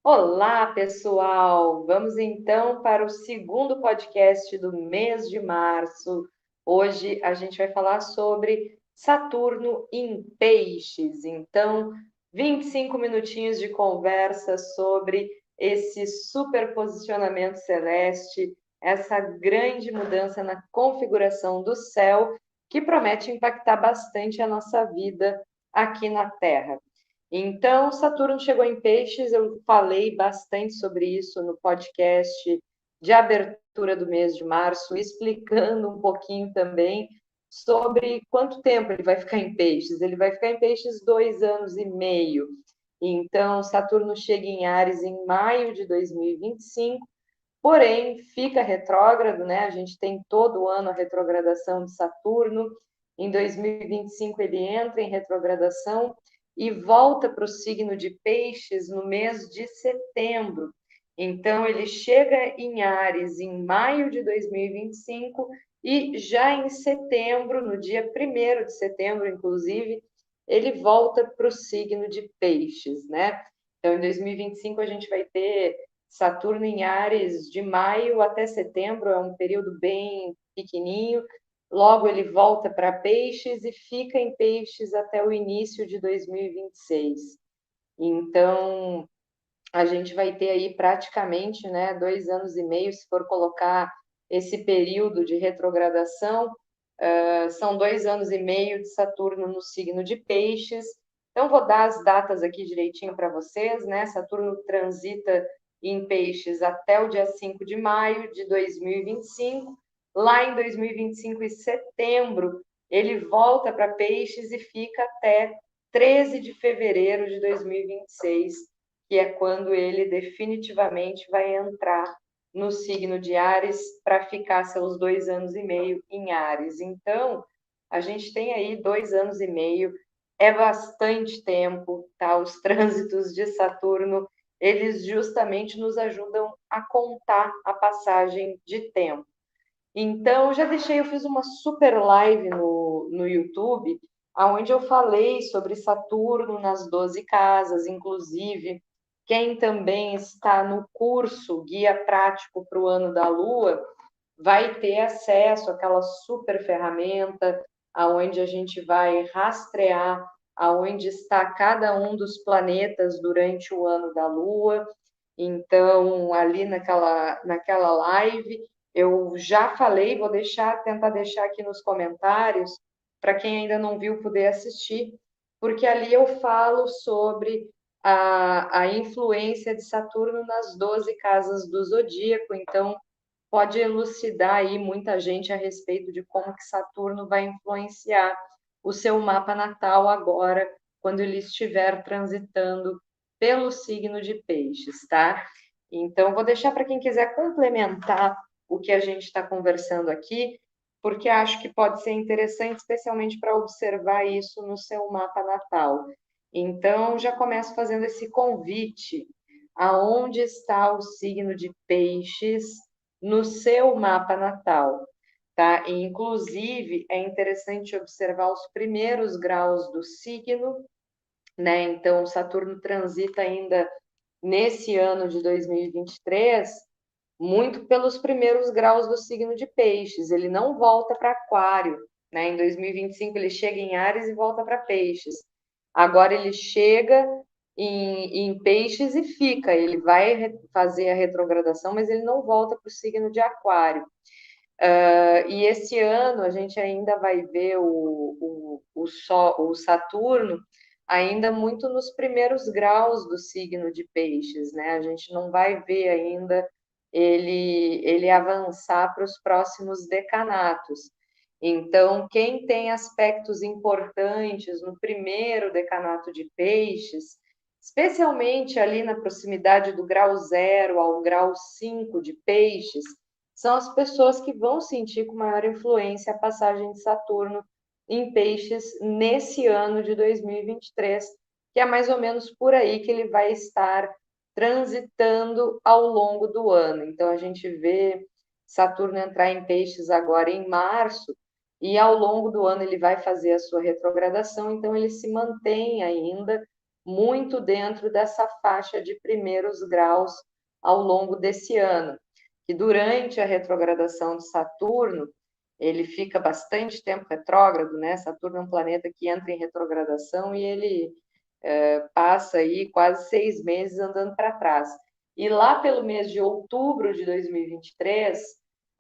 Olá, pessoal! Vamos então para o segundo podcast do mês de março. Hoje a gente vai falar sobre Saturno em Peixes. Então, 25 minutinhos de conversa sobre esse superposicionamento celeste, essa grande mudança na configuração do céu, que promete impactar bastante a nossa vida aqui na Terra. Então, Saturno chegou em Peixes, eu falei bastante sobre isso no podcast de abertura do mês de março, explicando um pouquinho também sobre quanto tempo ele vai ficar em Peixes. Ele vai ficar em Peixes 2 anos e meio. Então, Saturno chega em Áries em maio de 2025, porém fica retrógrado, né? A gente tem todo ano a retrogradação de Saturno. Em 2025 ele entra em retrogradação e volta para o signo de Peixes no mês de setembro. Então ele chega em Áries em maio de 2025 e já em setembro, no dia 1º de setembro, inclusive, ele volta para o signo de Peixes, né? Então, em 2025, a gente vai ter Saturno em Áries de maio até setembro, é um período bem pequenininho. Logo ele volta para Peixes e fica em Peixes até o início de 2026. Então, a gente vai ter aí praticamente, né, 2 anos e meio, se for colocar esse período de retrogradação, são 2 anos e meio de Saturno no signo de Peixes. Então, vou dar as datas aqui direitinho para vocês, né? Saturno transita em Peixes até o dia 5 de maio de 2025. Lá em 2025, em setembro, ele volta para Peixes e fica até 13 de fevereiro de 2026, que é quando ele definitivamente vai entrar no signo de Áries para ficar seus 2 anos e meio em Áries. Então, a gente tem aí 2 anos e meio, é bastante tempo, tá? Os trânsitos de Saturno, eles justamente nos ajudam a contar a passagem de tempo. Então, já deixei, eu fiz uma super live no YouTube, onde eu falei sobre Saturno nas 12 casas, inclusive, quem também está no curso Guia Prático para o Ano da Lua, vai ter acesso àquela super ferramenta, aonde a gente vai rastrear aonde está cada um dos planetas durante o ano da Lua. Então, ali naquela live, eu já falei, vou tentar deixar aqui nos comentários, para quem ainda não viu poder assistir, porque ali eu falo sobre a influência de Saturno nas 12 casas do zodíaco, então pode elucidar aí muita gente a respeito de como que Saturno vai influenciar o seu mapa natal agora, quando ele estiver transitando pelo signo de Peixes, tá? Então, vou deixar para quem quiser complementar o que a gente está conversando aqui, porque acho que pode ser interessante, especialmente para observar isso no seu mapa natal. Então, já começo fazendo esse convite. Aonde está o signo de Peixes no seu mapa natal, tá? E, inclusive, é interessante observar os primeiros graus do signo, né? Então, Saturno transita ainda nesse ano de 2023, muito pelos primeiros graus do signo de Peixes. Ele não volta para Aquário, né? Em 2025 ele chega em Áries e volta para Peixes. Agora ele chega em Peixes e fica. Ele vai fazer a retrogradação, mas ele não volta para o signo de Aquário. E esse ano a gente ainda vai ver o Saturno ainda muito nos primeiros graus do signo de Peixes, né? A gente não vai ver ainda ele avançar para os próximos decanatos. Então, quem tem aspectos importantes no primeiro decanato de Peixes, especialmente ali na proximidade do grau 0 ao grau 5 de Peixes, são as pessoas que vão sentir com maior influência a passagem de Saturno em Peixes nesse ano de 2023, que é mais ou menos por aí que ele vai estar transitando ao longo do ano. Então, a gente vê Saturno entrar em Peixes agora em março, e ao longo do ano ele vai fazer a sua retrogradação, então ele se mantém ainda muito dentro dessa faixa de primeiros graus ao longo desse ano. E durante a retrogradação de Saturno, ele fica bastante tempo retrógrado, né? Saturno é um planeta que entra em retrogradação e ele passa aí quase 6 meses andando para trás. E lá pelo mês de outubro de 2023,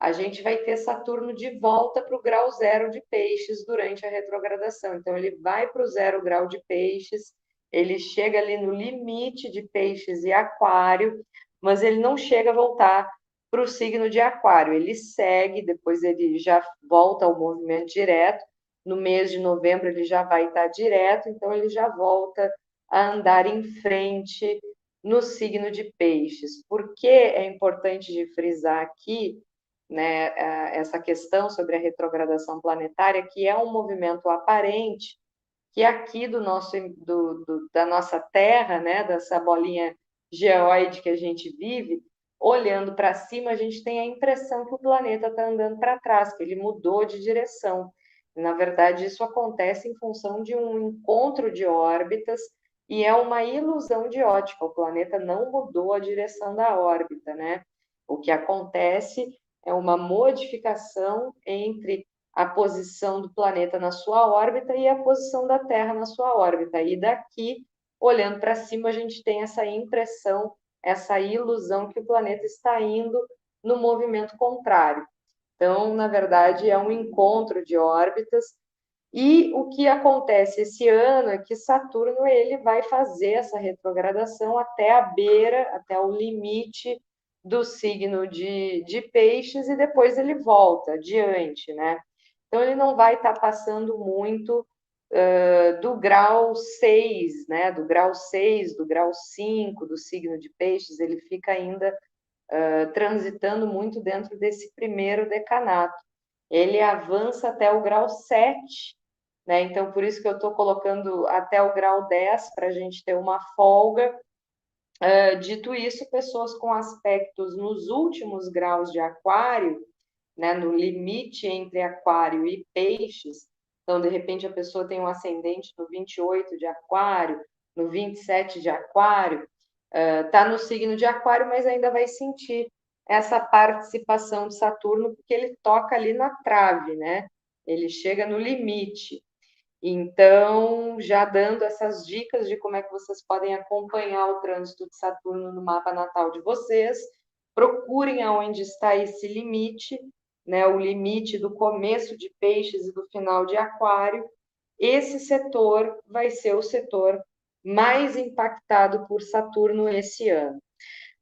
a gente vai ter Saturno de volta para o grau zero de peixes durante a retrogradação. Então, ele vai para o 0 grau de peixes, ele chega ali no limite de peixes e aquário, mas ele não chega a voltar para o signo de aquário. Ele segue, depois ele já volta ao movimento direto. No mês de novembro ele já vai estar direto, então ele já volta a andar em frente no signo de peixes. Por que é importante de frisar aqui, né, essa questão sobre a retrogradação planetária, que é um movimento aparente, que aqui da nossa Terra, né, dessa bolinha geóide que a gente vive, olhando para cima, a gente tem a impressão que o planeta está andando para trás, que ele mudou de direção. Na verdade, isso acontece em função de um encontro de órbitas e é uma ilusão de ótica. O planeta não mudou a direção da órbita, né? O que acontece é uma modificação entre a posição do planeta na sua órbita e a posição da Terra na sua órbita. E daqui, olhando para cima, a gente tem essa impressão, essa ilusão que o planeta está indo no movimento contrário. Então, na verdade, é um encontro de órbitas. E o que acontece esse ano é que Saturno ele vai fazer essa retrogradação até a beira, até o limite do signo de Peixes e depois ele volta adiante, né? Então ele não vai estar passando muito do grau 6, né? Do grau 6, do grau 5 do signo de Peixes, ele fica ainda transitando muito dentro desse primeiro decanato. Ele avança até o grau 7, né? Então, por isso que eu estou colocando até o grau 10 para a gente ter uma folga. Dito isso, pessoas com aspectos nos últimos graus de aquário, né, no limite entre aquário e peixes, então, de repente, a pessoa tem um ascendente no 28 de aquário, no 27 de aquário, está no signo de aquário, mas ainda vai sentir essa participação de Saturno, porque ele toca ali na trave, né? Ele chega no limite. Então, já dando essas dicas de como é que vocês podem acompanhar o trânsito de Saturno no mapa natal de vocês, procurem aonde está esse limite, né, o limite do começo de Peixes e do final de Aquário. Esse setor vai ser o setor mais impactado por Saturno esse ano.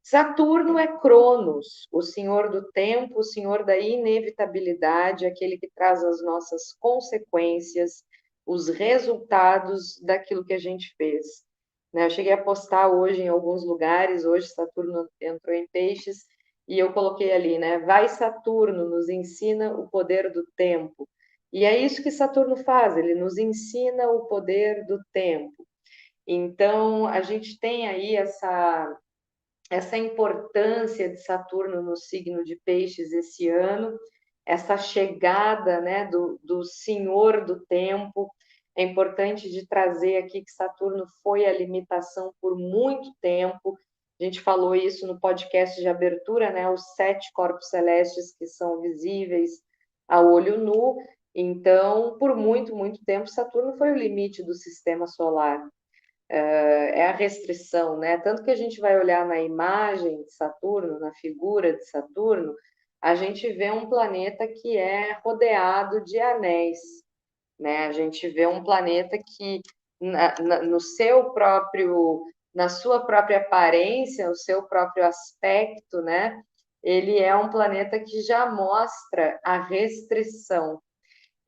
Saturno é Cronos, o senhor do tempo, o senhor da inevitabilidade, aquele que traz as nossas consequências, os resultados daquilo que a gente fez. Né? Eu cheguei a postar hoje em alguns lugares, hoje Saturno entrou em Peixes, e eu coloquei ali, né? Vai Saturno, nos ensina o poder do tempo. E é isso que Saturno faz, ele nos ensina o poder do tempo. Então, a gente tem aí essa importância de Saturno no signo de Peixes esse ano, essa chegada, né, do Senhor do Tempo. É importante de trazer aqui que Saturno foi a limitação por muito tempo. A gente falou isso no podcast de abertura, né? Os 7 corpos celestes que são visíveis a olho nu. Então, por muito, muito tempo, Saturno foi o limite do sistema solar. É a restrição, né? Tanto que a gente vai olhar na imagem de Saturno, na figura de Saturno, a gente vê um planeta que é rodeado de anéis, né? A gente vê um planeta que no seu próprio, na sua própria aparência, o seu próprio aspecto, né? Ele é um planeta que já mostra a restrição.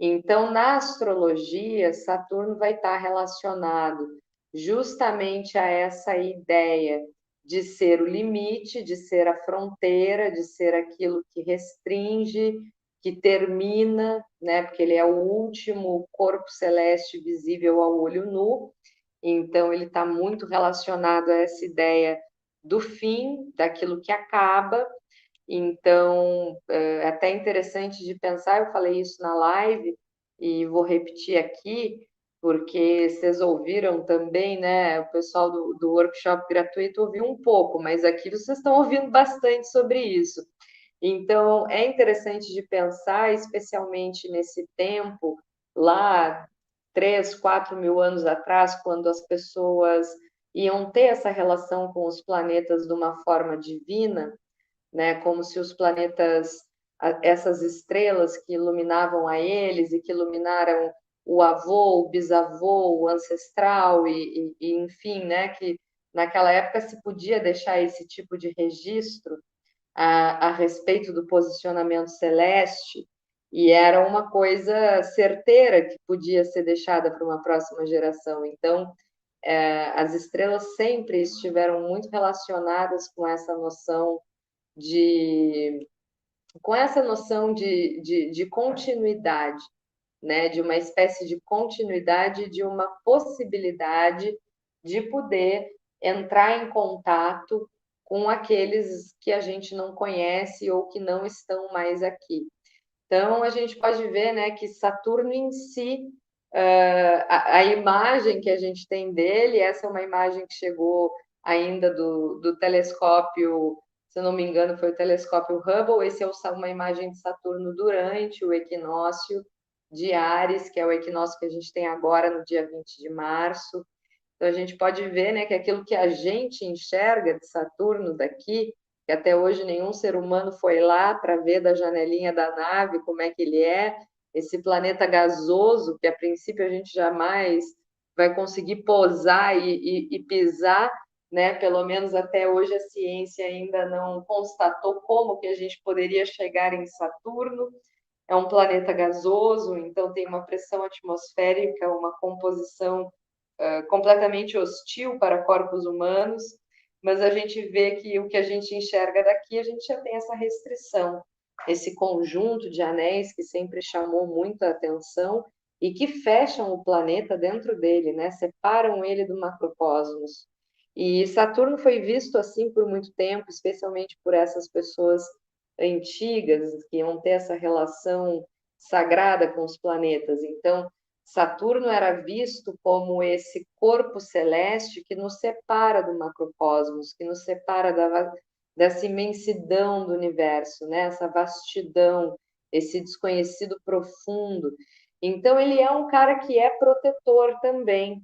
Então, na astrologia, Saturno vai estar relacionado justamente a essa ideia de ser o limite, de ser a fronteira, de ser aquilo que restringe, que termina, né? Porque ele é o último corpo celeste visível ao olho nu. Então, ele está muito relacionado a essa ideia do fim, daquilo que acaba. Então, é até interessante de pensar, eu falei isso na live e vou repetir aqui, porque vocês ouviram também, né? O pessoal do workshop gratuito ouviu um pouco, mas aqui vocês estão ouvindo bastante sobre isso. Então, é interessante de pensar, especialmente nesse tempo, lá 3, 4 mil anos atrás, quando as pessoas iam ter essa relação com os planetas de uma forma divina, né? Como se os planetas, essas estrelas que iluminavam a eles e que iluminaram o avô, o bisavô, o ancestral enfim, né? Que naquela época se podia deixar esse tipo de registro a respeito do posicionamento celeste e era uma coisa certeira que podia ser deixada para uma próxima geração. Então, as estrelas sempre estiveram muito relacionadas de com essa noção de continuidade, né? De uma espécie de continuidade, de uma possibilidade de poder entrar em contato com aqueles que a gente não conhece ou que não estão mais aqui. Então, a gente pode ver, né, que Saturno em si, a imagem que a gente tem dele, essa é uma imagem que chegou ainda do telescópio, se eu não me engano, foi o telescópio Hubble. Esse é uma imagem de Saturno durante o equinócio de Áries, que é o equinócio que a gente tem agora no dia 20 de março. Então, a gente pode ver, né, que aquilo que a gente enxerga de Saturno daqui, que até hoje nenhum ser humano foi lá para ver da janelinha da nave como é que ele é, esse planeta gasoso, que a princípio a gente jamais vai conseguir pousar e pisar, né? Pelo menos até hoje a ciência ainda não constatou como que a gente poderia chegar em Saturno. É um planeta gasoso, então tem uma pressão atmosférica, uma composição completamente hostil para corpos humanos, mas a gente vê que o que a gente enxerga daqui, a gente já tem essa restrição, esse conjunto de anéis que sempre chamou muita atenção e que fecham o planeta dentro dele, né? Separam ele do macrocosmos. E Saturno foi visto assim por muito tempo, especialmente por essas pessoas antigas que iam ter essa relação sagrada com os planetas. Então, Saturno era visto como esse corpo celeste que nos separa do macrocosmos, que nos separa dessa imensidão do universo, né? Essa vastidão, esse desconhecido profundo. Então, ele é um cara que é protetor também,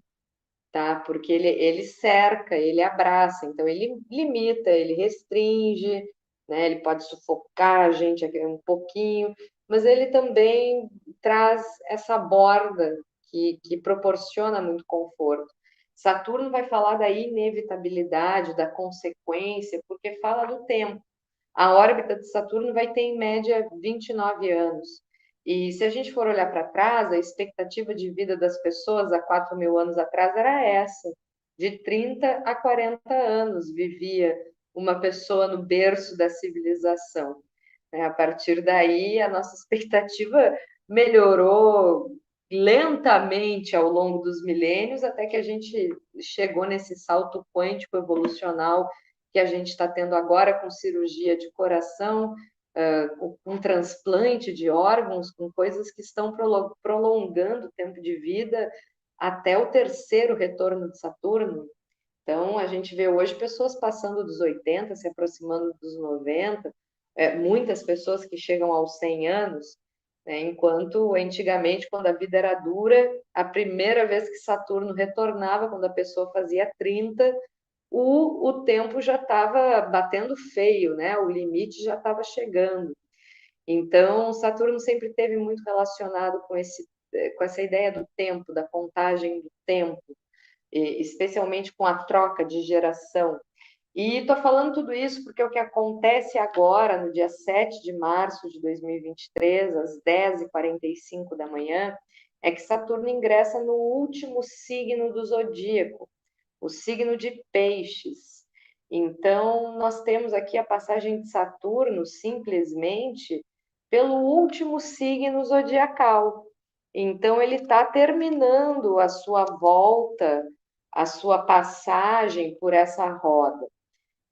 tá? Porque ele cerca, ele abraça, então ele limita, ele restringe, né? Ele pode sufocar a gente aqui um pouquinho, mas ele também traz essa borda que proporciona muito conforto. Saturno vai falar da inevitabilidade, da consequência, porque fala do tempo. A órbita de Saturno vai ter, em média, 29 anos. E se a gente for olhar para trás, a expectativa de vida das pessoas há 4 mil anos atrás era essa: de 30 a 40 anos vivia uma pessoa no berço da civilização. A partir daí, a nossa expectativa melhorou lentamente ao longo dos milênios, até que a gente chegou nesse salto quântico evolucional que a gente está tendo agora com cirurgia de coração, com transplante de órgãos, com coisas que estão prolongando o tempo de vida até o terceiro retorno de Saturno. Então, a gente vê hoje pessoas passando dos 80, se aproximando dos 90, muitas pessoas que chegam aos 100 anos, né? Enquanto antigamente, quando a vida era dura, a primeira vez que Saturno retornava, quando a pessoa fazia 30, o tempo já estava batendo feio, né? O limite já estava chegando. Então, Saturno sempre teve muito relacionado com essa ideia do tempo, da contagem do tempo, especialmente com a troca de geração. E estou falando tudo isso porque o que acontece agora, no dia 7 de março de 2023, às 10h45 da manhã, é que Saturno ingressa no último signo do zodíaco, o signo de Peixes. Então, nós temos aqui a passagem de Saturno simplesmente pelo último signo zodiacal. Então, ele está terminando a sua volta, a sua passagem por essa roda.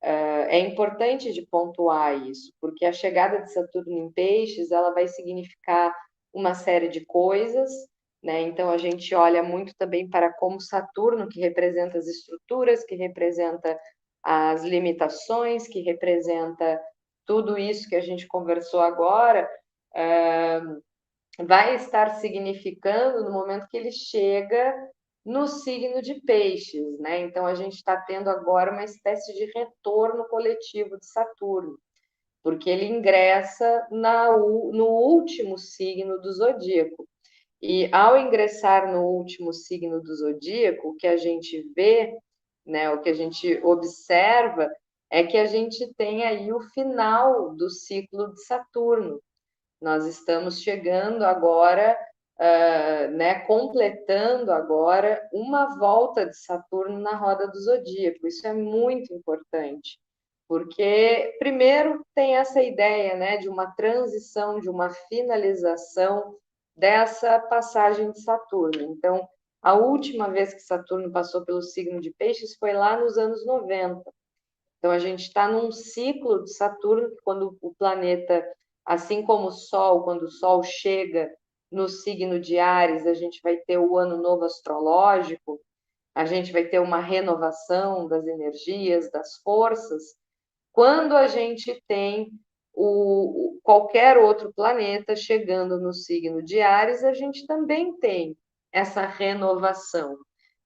É importante de pontuar isso, porque a chegada de Saturno em Peixes, ela vai significar uma série de coisas, né? Então a gente olha muito também para como Saturno, que representa as estruturas, que representa as limitações, que representa tudo isso que a gente conversou agora, vai estar significando no momento que ele chega no signo de Peixes, né? Então a gente está tendo agora uma espécie de retorno coletivo de Saturno, porque ele ingressa no último signo do zodíaco. E ao ingressar no último signo do zodíaco, o que a gente vê, né, o que a gente observa, é que a gente tem aí o final do ciclo de Saturno. Nós estamos chegando agora, né, completando agora uma volta de Saturno na roda do zodíaco. Isso é muito importante, porque primeiro tem essa ideia, né, de uma transição, de uma finalização dessa passagem de Saturno. Então, a última vez que Saturno passou pelo signo de Peixes foi lá nos anos 90. Então, a gente está num ciclo de Saturno, quando o planeta, assim como o Sol, quando o Sol chega no signo de Áries, a gente vai ter o ano novo astrológico, a gente vai ter uma renovação das energias, das forças. Quando a gente tem qualquer outro planeta chegando no signo de Áries, a gente também tem essa renovação,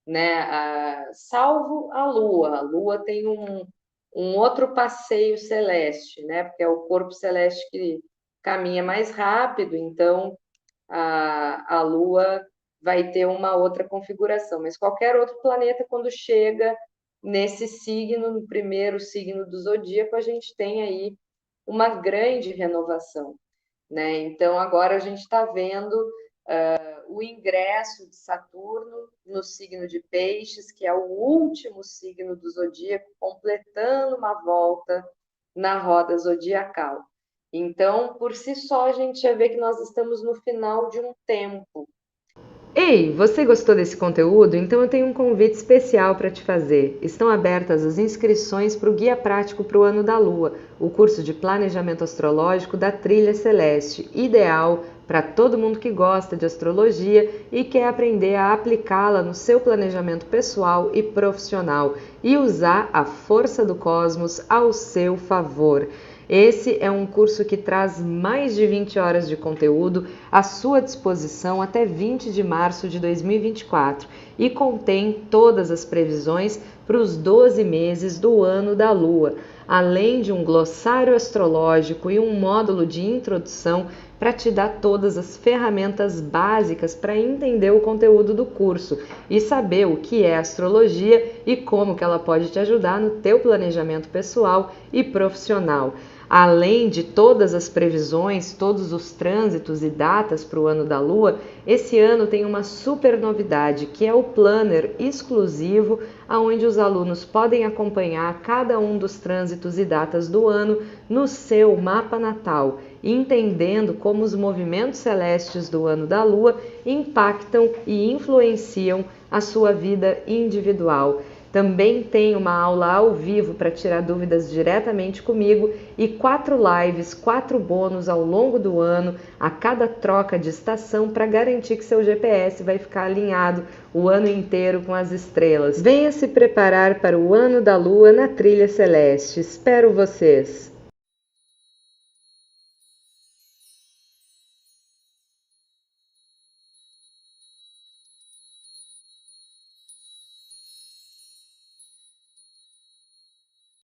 né? Salvo a Lua. A Lua tem um outro passeio celeste, né? Porque é o corpo celeste que caminha mais rápido, então a Lua vai ter uma outra configuração. Mas qualquer outro planeta, quando chega nesse signo, no primeiro signo do zodíaco, a gente tem aí uma grande renovação, né? Então agora a gente está vendo o ingresso de Saturno no signo de Peixes, que é o último signo do zodíaco, completando uma volta na roda zodiacal. Então, por si só, a gente já vê que nós estamos no final de um tempo. Ei, você gostou desse conteúdo? Então eu tenho um convite especial para te fazer. Estão abertas as inscrições para o Guia Prático para o Ano da Lua, o curso de planejamento astrológico da Trilha Celeste, ideal para todo mundo que gosta de astrologia e quer aprender a aplicá-la no seu planejamento pessoal e profissional e usar a força do cosmos ao seu favor. Esse é um curso que traz mais de 20 horas de conteúdo à sua disposição até 20 de março de 2024 e contém todas as previsões para os 12 meses do ano da Lua, além de um glossário astrológico e um módulo de introdução para te dar todas as ferramentas básicas para entender o conteúdo do curso e saber o que é astrologia e como que ela pode te ajudar no teu planejamento pessoal e profissional. Além de todas as previsões, todos os trânsitos e datas para o ano da Lua, esse ano tem uma super novidade, que é o planner exclusivo, onde os alunos podem acompanhar cada um dos trânsitos e datas do ano no seu mapa natal, entendendo como os movimentos celestes do ano da Lua impactam e influenciam a sua vida individual. Também tem uma aula ao vivo para tirar dúvidas diretamente comigo e 4 lives, 4 bônus ao longo do ano, a cada troca de estação, para garantir que seu GPS vai ficar alinhado o ano inteiro com as estrelas. Venha se preparar para o ano da Lua na Trilha Celeste. Espero vocês!